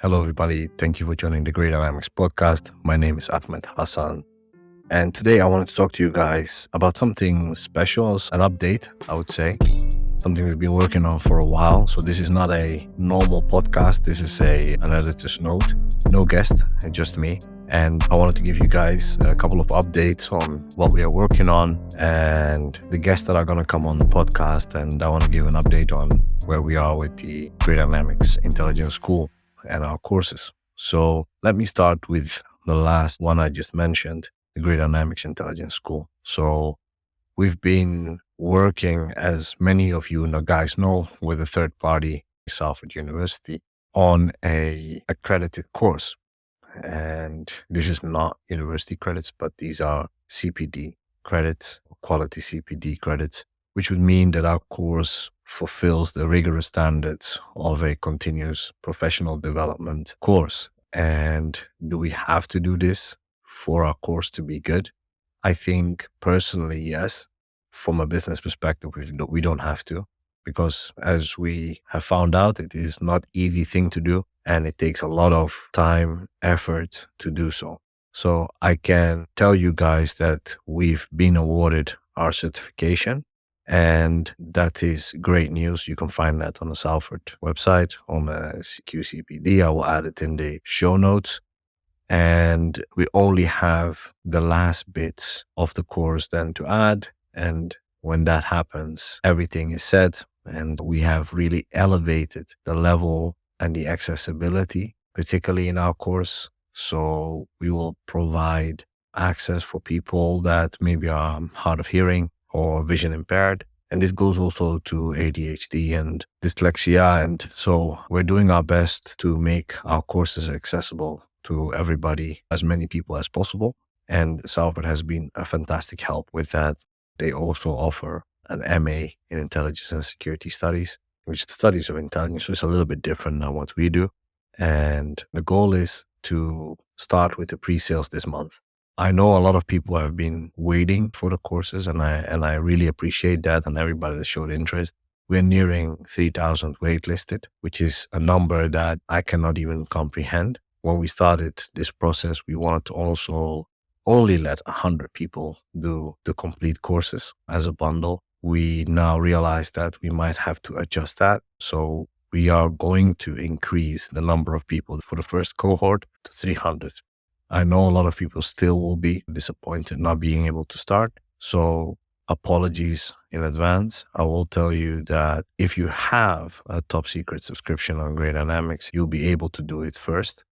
Hello, everybody. Thank you for joining the Great Dynamics podcast. My name is Ahmed Hassan. And today I wanted to talk to you guys about something special, an update, I would say, something we've been working on for a while. So this is not a normal podcast. This is an editor's note, no guest, just me. And I wanted to give you guys a couple of updates on what we are working on and the guests that are going to come on the podcast. And I want to give an update on where we are with the Great Dynamics Intelligence School and our courses. So let me start with the last one I just mentioned, the Great Dynamics Intelligence School. So we've been working, as many of you guys know, with a third party, Salford University, on a accredited course. And this is not university credits, but these are CPD credits, quality CPD credits, which would mean that our course fulfills the rigorous standards of a continuous professional development course. And do we have to do this for our course to be good? I think personally, yes. From a business perspective, we don't have to, because as we have found out, it is not an easy thing to do, and it takes a lot of time, effort to do so. So I can tell you guys that we've been awarded our certification, and that is great news. You can find that on the Salford website, on the QCPD. I will add it in the show notes. And we only have the last bits of the course then to add. And when that happens, everything is set, and we have really elevated the level and the accessibility, particularly in our course. So we will provide access for people that maybe are hard of hearing or vision impaired. And this goes also to ADHD and dyslexia. And so we're doing our best to make our courses accessible to everybody, as many people as possible. And Salford has been a fantastic help with that. They also offer an MA in Intelligence and Security Studies, which studies of intelligence. So it's a little bit different than what we do. And the goal is to start with the pre-sales this month. I know a lot of people have been waiting for the courses, and I really appreciate that, and everybody that showed interest. We're nearing 3,000 waitlisted, which is a number that I cannot even comprehend. When we started this process, we wanted to also only let 100 people do the complete courses as a bundle. We now realize that we might have to adjust that. So we are going to increase the number of people for the first cohort to 300. I know a lot of people still will be disappointed not being able to start. So apologies in advance. I will tell you that if you have a top secret subscription on Great Dynamics, you'll be able to do it first.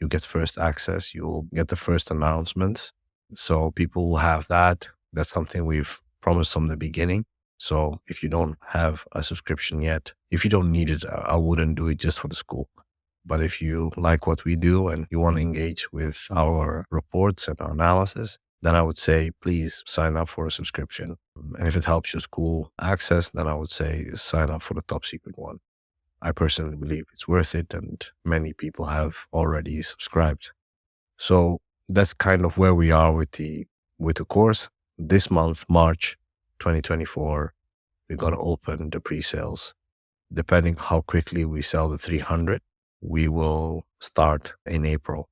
You get first access. You'll get the first announcements. So people will have that. That's something we've promised from the beginning. So if you don't have a subscription yet, if you don't need it, I wouldn't do it just for the school. But if you like what we do and you want to engage with our reports and our analysis, then I would say, please sign up for a subscription. And if it helps your school access, then I would say sign up for the top secret one. I personally believe it's worth it, and many people have already subscribed. So that's kind of where we are with the course. This month, March 2024, we're going to open the pre-sales. Depending how quickly we sell the 300, we will start in April.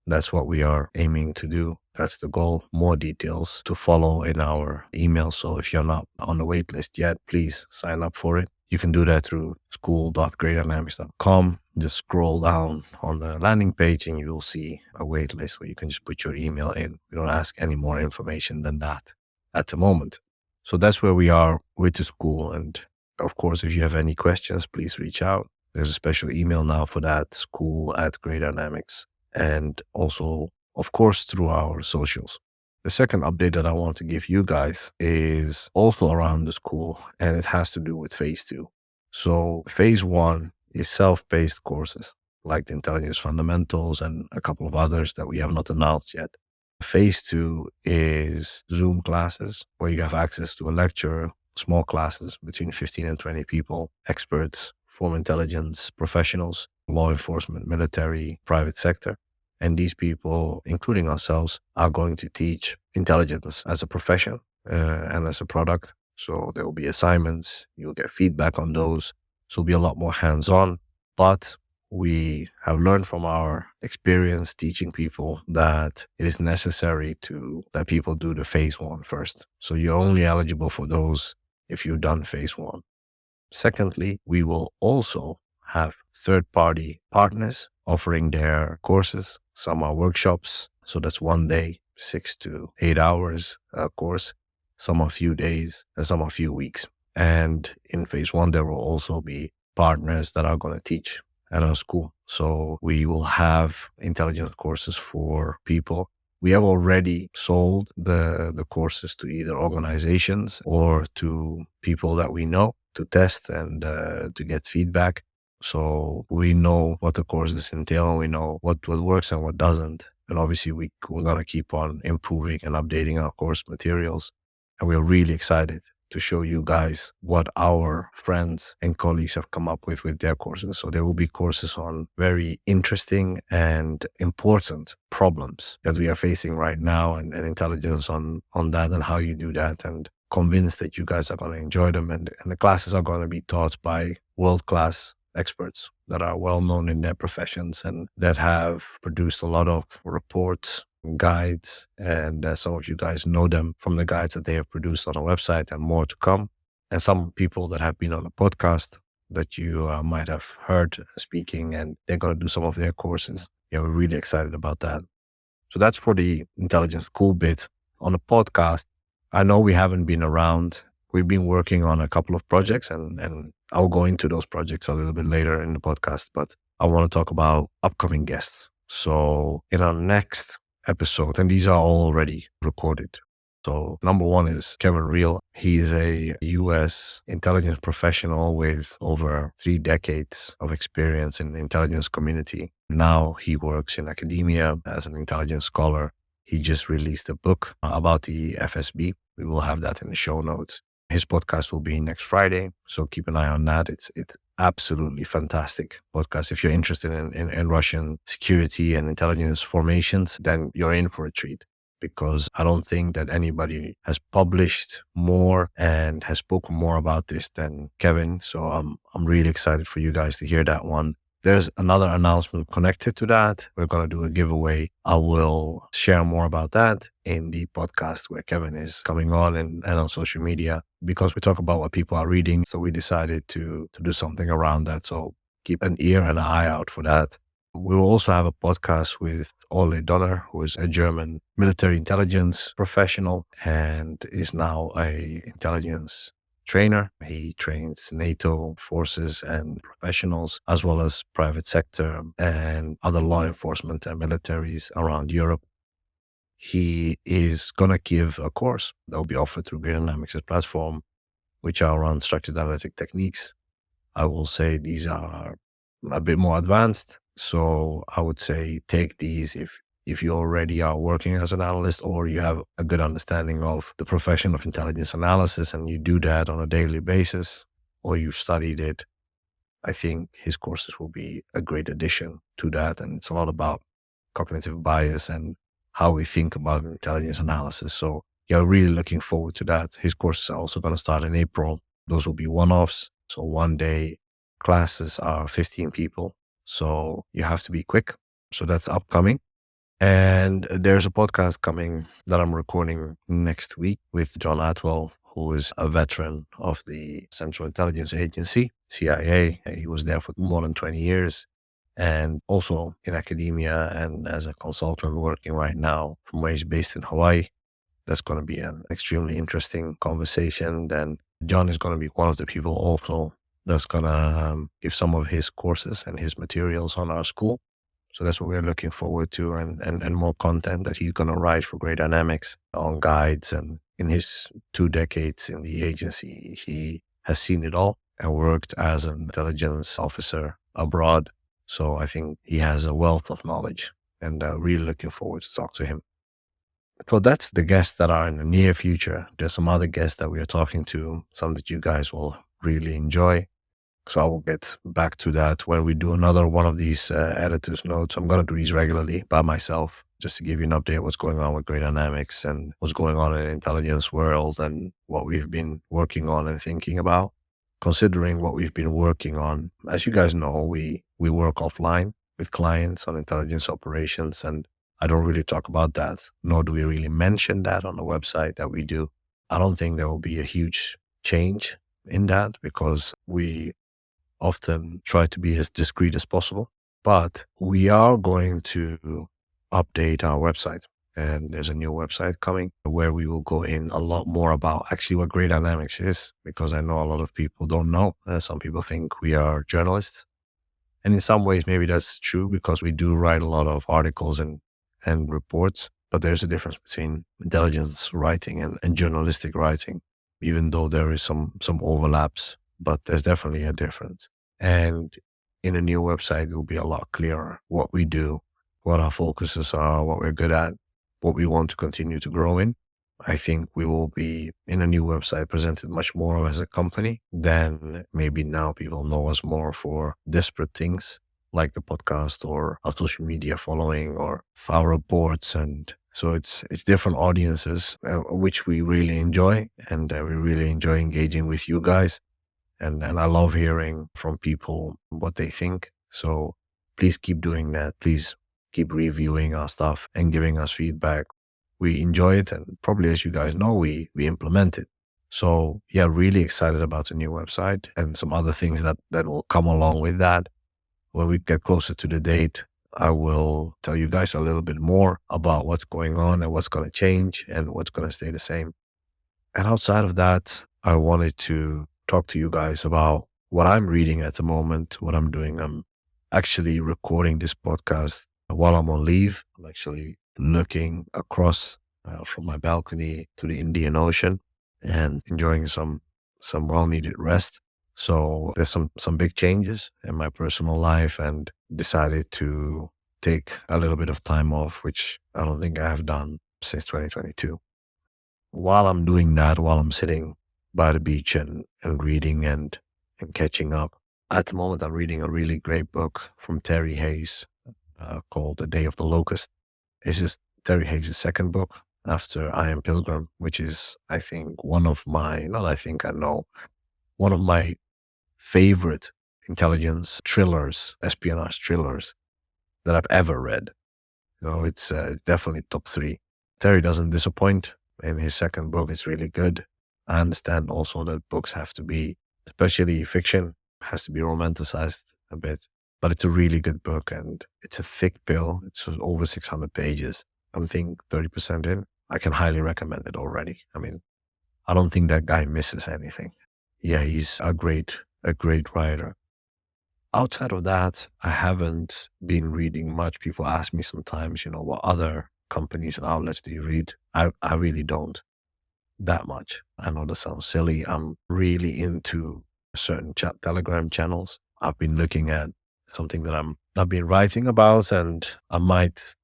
That's what we are aiming to do. That's the goal. More details to follow in our email. So if you're not on the wait list yet, please sign up for it. You can do that through school.greatdynamics.com. Just scroll down on the landing page and you will see a wait list where you can just put your email in. We don't ask any more information than that at the moment. So that's where we are with the school. And of course, if you have any questions, please reach out. There's a special email now for that, school@Great Dynamics. And also, of course, through our socials. The second update that I want to give you guys is also around the school, and it has to do with phase 2. So phase 1 is self-paced courses like the intelligence fundamentals and a couple of others that we have not announced yet. Phase 2 is Zoom classes where you have access to a lecture, small classes between 15 and 20 people, experts, former intelligence professionals, law enforcement, military, private sector. And these people, including ourselves, are going to teach intelligence as a profession and as a product. So there will be assignments. You'll get feedback on those. So it'll be a lot more hands-on. But we have learned from our experience teaching people that it is necessary to let people do the phase one first. So you're only eligible for those if you've done phase one. Secondly, we will also have third-party partners offering their courses. Some are workshops, so that's 1 day, 6 to 8 hours course. Some are few days, and some are few weeks. And in phase one, there will also be partners that are going to teach at our school. So we will have intelligence courses for people. We have already sold the courses to either organizations or to people that we know to test and to get feedback. So we know what the courses entail. We know what works and what doesn't. And obviously we're going to keep on improving and updating our course materials. And we're really excited to show you guys what our friends and colleagues have come up with their courses. So there will be courses on very interesting and important problems that we are facing right now, and intelligence on that and how you do that, and convinced that you guys are going to enjoy them. And the classes are going to be taught by world-class experts that are well known in their professions and that have produced a lot of reports, guides, and some of you guys know them from the guides that they have produced on our website, and more to come. And some people that have been on the podcast that you might have heard speaking, and they're going to do some of their courses. Yeah, we're really excited about that. So that's for the intelligence school bit. On the podcast, I know we haven't been around. We've been working on a couple of projects, and I'll go into those projects a little bit later in the podcast, but I want to talk about upcoming guests. So in our next episode, and these are all already recorded. So number one is Kevin Riehle. He's a US intelligence professional with over 3 decades of experience in the intelligence community. Now he works in academia as an intelligence scholar. He just released a book about the FSB. We will have that in the show notes. His podcast will be next Friday, so keep an eye on that. It's absolutely fantastic podcast. If you're interested in Russian security and intelligence formations, then you're in for a treat, because I don't think that anybody has published more and has spoken more about this than Kevin. So I'm really excited for you guys to hear that one. There's another announcement connected to that. We're going to do a giveaway. I will share more about that in the podcast where Kevin is coming on and on social media, because we talk about what people are reading. So we decided to do something around that. So keep an ear and an eye out for that. We will also have a podcast with Ole Donner, who is a German military intelligence professional and is now a intelligence trainer. He trains NATO forces and professionals, as well as private sector and other law enforcement and militaries around Europe. He is going to give a course that will be offered through Grid Dynamics' platform, which are around structured analytic techniques. I will say these are a bit more advanced. So I would say take these if you already are working as an analyst, or you have a good understanding of the profession of intelligence analysis and you do that on a daily basis, or you studied it. I think his courses will be a great addition to that. And it's a lot about cognitive bias and how we think about intelligence analysis. So yeah, really looking forward to that. His courses are also going to start in April. Those will be one-offs. So 1 day classes are 15 people. So you have to be quick. So that's upcoming. And there's a podcast coming that I'm recording next week with John Atwell, who is a veteran of the Central Intelligence Agency, CIA. He was there for more than 20 years and also in academia and as a consultant working right now from where he's based in Hawaii. That's going to be an extremely interesting conversation. Then John is going to be one of the people also that's going to give some of his courses and his materials on our school. So that's what we're looking forward to, and more content that he's going to write for Grid Dynamics on guides. And in his 2 decades in the agency, he has seen it all and worked as an intelligence officer abroad. So I think he has a wealth of knowledge, and really looking forward to talk to him. So that's the guests that are in the near future. There's some other guests that we are talking to, some that you guys will really enjoy. So I will get back to that when we do another one of these editor's notes. I'm going to do these regularly by myself, just to give you an update of what's going on with Grid Dynamics and what's going on in the intelligence world and what we've been working on and thinking about. considering what we've been working on, as you guys know, we work offline with clients on intelligence operations, and I don't really talk about that, nor do we really mention that on the website that we do. I don't think there will be a huge change in that because we often try to be as discreet as possible. But we are going to update our website. And there's a new website coming where we will go in a lot more about actually what Grid Dynamics is, because I know a lot of people don't know. Some people think we are journalists. And in some ways, maybe that's true because we do write a lot of articles and reports. But there's a difference between intelligence writing and journalistic writing, even though there is some overlaps, but there's definitely a difference. And in a new website, it will be a lot clearer what we do, what our focuses are, what we're good at, what we want to continue to grow in. I think we will be in a new website presented much more as a company than maybe now people know us more for disparate things like the podcast or our social media following or our reports. And so it's different audiences, which we really enjoy. And we really enjoy engaging with you guys. And I love hearing from people what they think. So please keep doing that. Please keep reviewing our stuff and giving us feedback. We enjoy it, and probably, as you guys know, we implement it. So yeah, really excited about the new website and some other things that will come along with that. When we get closer to the date, I will tell you guys a little bit more about what's going on and what's going to change and what's going to stay the same. And outside of that, I wanted to talk to you guys about what I'm reading at the moment, what I'm doing. I'm actually recording this podcast while I'm on leave. I'm actually looking across from my balcony to the Indian Ocean and enjoying some well-needed rest. So there's some big changes in my personal life, and decided to take a little bit of time off, which I don't think I have done since 2022. While I'm doing that, while I'm sitting by the beach and reading and catching up, at the moment I'm reading a really great book from Terry Hayes called The Day of the Locust. It's just Terry Hayes' second book after I Am Pilgrim, which is, I think, one of my, not I think, I know, one of my favorite intelligence thrillers, espionage thrillers that I've ever read. It's definitely top 3. Terry doesn't disappoint. In his second book, it's really good. I understand also that books have to be, especially fiction, has to be romanticized a bit. But it's a really good book, and it's a thick pill. It's over 600 pages. I'm thinking 30% in. I can highly recommend it already. I mean, I don't think that guy misses anything. Yeah, he's a great writer. Outside of that, I haven't been reading much. People ask me sometimes, what other companies and outlets do you read? I really don't that much. I know that sounds silly. I'm really into certain Telegram channels. I've been looking at something that I've been writing about, and I might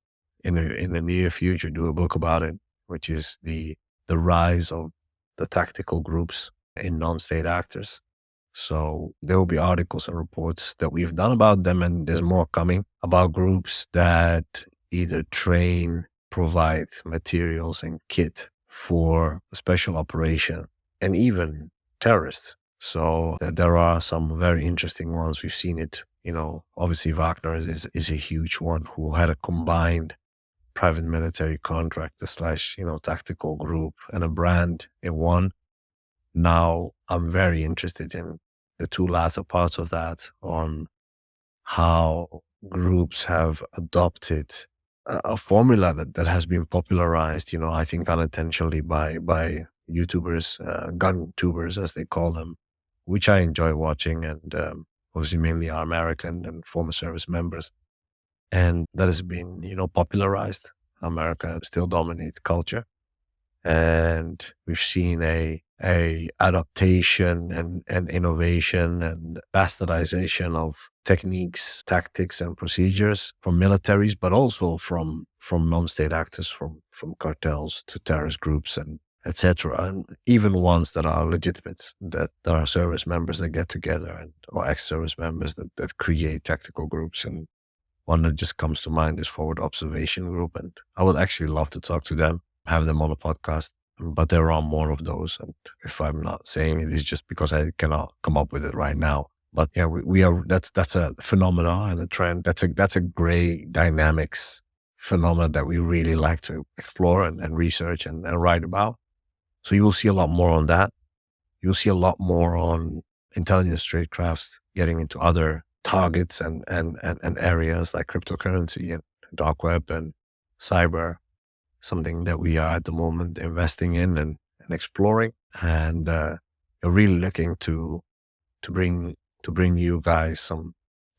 in the near future do a book about it, which is the rise of the tactical groups in non-state actors. So there will be articles and reports that we've done about them, and there's more coming about groups that either train, provide materials and kit for special operation, and even terrorists. So there are some very interesting ones. We've seen it, obviously Wagner is a huge one, who had a combined private military contractor slash, tactical group and a brand in one. Now I'm very interested in the 2 latter parts of that, on how groups have adopted a formula that has been popularized, I think unintentionally by YouTubers, gun tubers as they call them, which I enjoy watching, and obviously mainly are American and former service members. And that has been, popularized. America still dominates culture. And we've seen a adaptation and innovation and bastardization of techniques, tactics, and procedures from militaries, but also from non-state actors, from cartels to terrorist groups and etc. And even ones that are legitimate, that are service members that get together, or ex-service members that create tactical groups. And one that just comes to mind is Forward Observation Group, and I would actually love to talk to them, have them on a podcast. but there are more of those. And if I'm not saying it, it's just because I cannot come up with it right now. But yeah, we are. That's a phenomenon and a trend. That's a great dynamics phenomenon that we really like to explore and research and write about. So you will see a lot more on that. You'll see a lot more on intelligence tradecrafts getting into other targets and areas like cryptocurrency and dark web and cyber, something that we are at the moment investing in and exploring. And really looking to bring to bring you guys some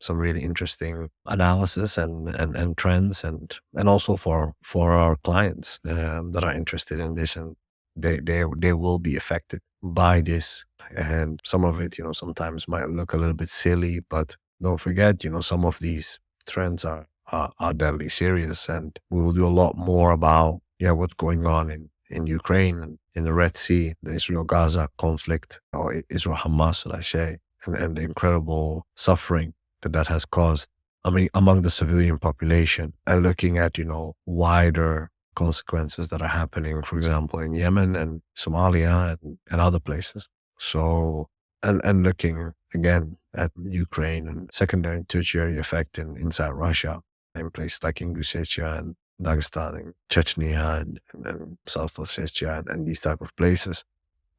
really interesting analysis and trends and also for our clients that are interested in this, and they will be affected by this. And some of it, sometimes might look a little bit silly, but don't forget, some of these trends are deadly serious, and we will do a lot more about what's going on in Ukraine and in the Red Sea, the Israel-Gaza conflict, or Israel-Hamas, should I say, and the incredible suffering that has caused, I mean, among the civilian population, and looking at, wider consequences that are happening, for example, in Yemen and Somalia and other places. So, and looking again at Ukraine and secondary and tertiary effect inside Russia, in places like Ingushetia and Dagestan and Chechnya and South Ossetia and these type of places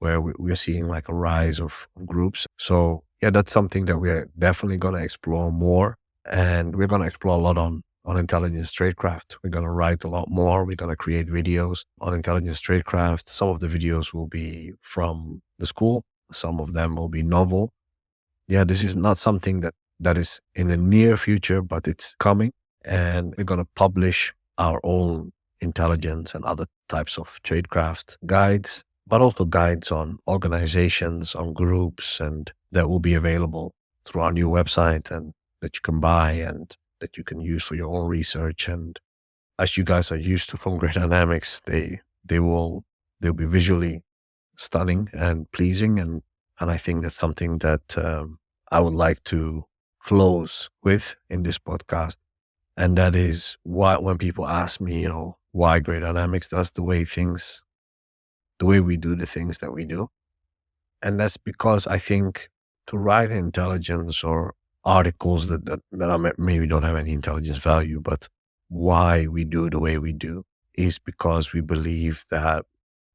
where we're seeing like a rise of groups. So yeah, that's something that we're definitely going to explore more. And we're going to explore a lot on intelligence tradecraft. We're going to write a lot more. We're going to create videos on intelligence tradecraft. Some of the videos will be from the school. Some of them will be novel. Yeah, this is not something that is in the near future, but it's coming. And we're going to publish our own intelligence and other types of tradecraft guides, but also guides on organizations, on groups, and that will be available through our new website and that you can buy and that you can use for your own research. And as you guys are used to from Grid Dynamics, they'll be visually stunning and pleasing. And I think that's something that I would like to close with in this podcast. And that is why when people ask me, why Grid Dynamics does the way we do the things that we do. And that's because I think to write intelligence or articles that maybe don't have any intelligence value, but why we do the way we do is because we believe that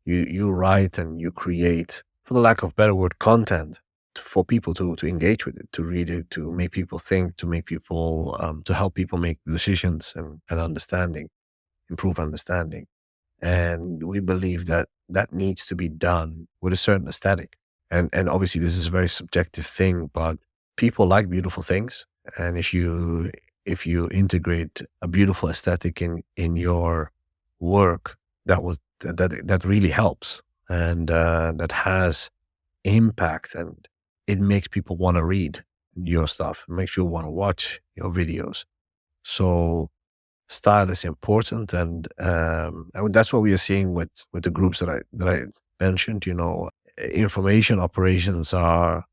you write and you create, for the lack of better word, content for people to engage with it, to read it, to make people think, to make people, to help people make decisions and understanding, improve understanding. And we believe that that needs to be done with a certain aesthetic. And obviously this is a very subjective thing, but people like beautiful things. And if you integrate a beautiful aesthetic in your work, that really helps. And that has impact, and it makes people want to read your stuff. It makes you want to watch your videos. So style is important, and that's what we are seeing with the groups that I mentioned. Information operations are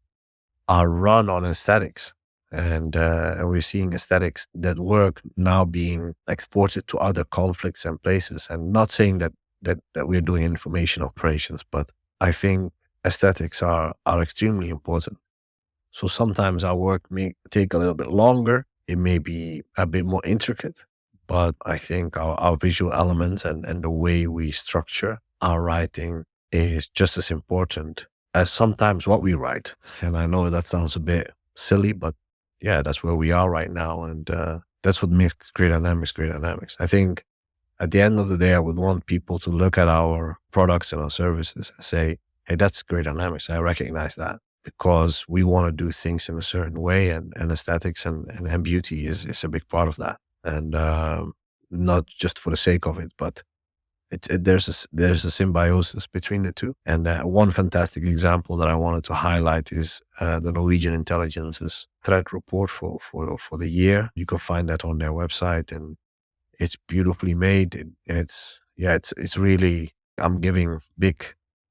run on aesthetics, and we're seeing aesthetics that work now being exported to other conflicts and places. And not saying that we're doing information operations, but I think aesthetics are extremely important. So sometimes our work may take a little bit longer. It may be a bit more intricate, but I think our visual elements and the way we structure our writing is just as important as sometimes what we write. And I know that sounds a bit silly, but yeah, that's where we are right now. And that's what makes Grid Dynamics Grid Dynamics. I think at the end of the day, I would want people to look at our products and our services and say, hey, that's Grid Dynamics. I recognize that, because we want to do things in a certain way, and aesthetics and beauty is a big part of that. And not just for the sake of it, but there's a symbiosis between the two. And one fantastic example that I wanted to highlight is the Norwegian Intelligence's threat report for the year. You can find that on their website, and it's beautifully made. It's really, I'm giving big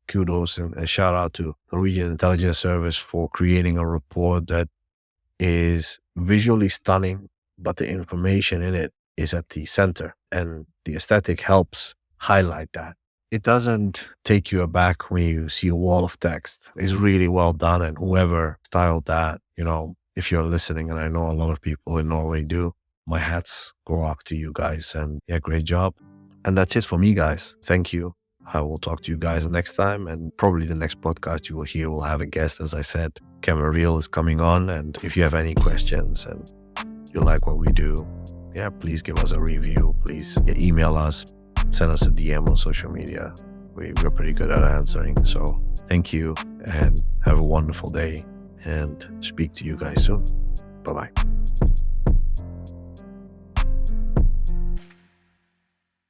kudos and a shout out to Norwegian Intelligence Service for creating a report that is visually stunning, but the information in it is at the center, and the aesthetic helps highlight that. it doesn't take you aback when you see a wall of text. It's really well done. And whoever styled that, if you're listening, and I know a lot of people in Norway do, my hats go off to you guys. And yeah, great job. And that's it for me, guys. Thank you. I will talk to you guys next time. And probably the next podcast you will hear will have a guest. As I said, Camera Riehle is coming on. And if you have any questions and you like what we do, yeah, please give us a review. Please email us, send us a DM on social media. We're pretty good at answering. So thank you and have a wonderful day, and speak to you guys soon. Bye-bye.